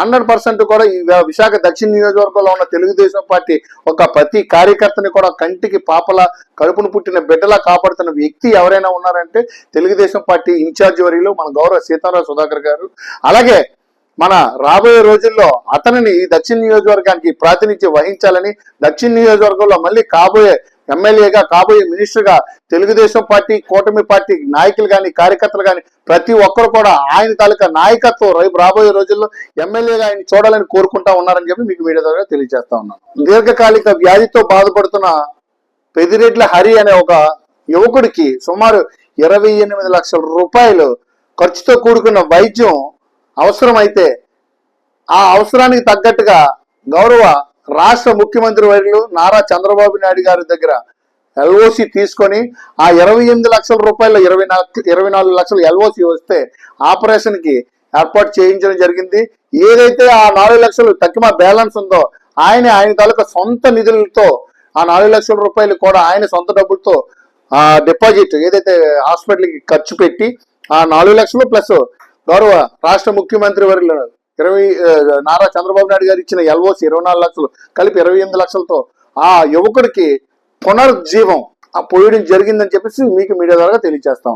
100% కూడా ఈ విశాఖ దక్షిణ నియోజకవర్గంలో ఉన్న తెలుగుదేశం పార్టీ ఒక ప్రతి కార్యకర్తని కూడా కంటికి పాపల కడుపును పుట్టిన బిడ్డలా కాపాడుతున్న వ్యక్తి ఎవరైనా ఉన్నారంటే తెలుగుదేశం పార్టీ ఇన్ఛార్జ్ వర్యులు మన గౌరవ సీతారాం సుధాకర్ గారు. అలాగే మన రాబోయే రోజుల్లో అతనిని ఈ దక్షిణ నియోజకవర్గానికి ప్రాతినిధ్యం వహించాలని, దక్షిణ నియోజకవర్గంలో మళ్ళీ కాబోయే ఎమ్మెల్యేగా, కాబోయే మినిస్టర్గా తెలుగుదేశం పార్టీ, కూటమి పార్టీ నాయకులు కానీ, కార్యకర్తలు కానీ ప్రతి ఒక్కరు కూడా ఆయన తాలూకా నాయకత్వం రేపు రాబోయే రోజుల్లో ఎమ్మెల్యేగా ఆయన చూడాలని కోరుకుంటా ఉన్నారని చెప్పి మీకు మీడియా ద్వారా తెలియజేస్తా ఉన్నాను. దీర్ఘకాలిక వ్యాధితో బాధపడుతున్న పెదిరెడ్ల హరి అనే ఒక యువకుడికి సుమారు 28 లక్షల రూపాయలు ఖర్చుతో కూడుకున్న వైద్యం అవసరమైతే ఆ అవసరానికి తగ్గట్టుగా గౌరవ రాష్ట్ర ముఖ్యమంత్రి వర్యులు నారా చంద్రబాబు నాయుడు గారి దగ్గర ఎల్ఓసి తీసుకొని ఆ 28 లక్షల రూపాయలు 24 లక్షలు ఎల్ఓసి వస్తే ఆపరేషన్ కి ఏర్పాటు చేయించడం జరిగింది. ఏదైతే ఆ 4 లక్షలు తక్కువ బ్యాలెన్స్ ఉందో ఆయన తాలూకా సొంత నిధులతో ఆ 4 లక్షల రూపాయలు కూడా ఆయన సొంత డబ్బులతో డిపాజిట్ ఏదైతే హాస్పిటల్కి ఖర్చు పెట్టి ఆ 4 లక్షలు ప్లస్ గౌరవ రాష్ట్ర ముఖ్యమంత్రి వర్యులు నారా చంద్రబాబు నాయుడు గారు ఇచ్చిన ఎల్ఓసి 24 లక్షలు కలిపి 28 లక్షలతో ఆ యువకుడికి పునర్జీవం పోయడం జరిగిందని చెప్పేసి మీకు మీడియా ద్వారా తెలియజేస్తా ఉన్నాను.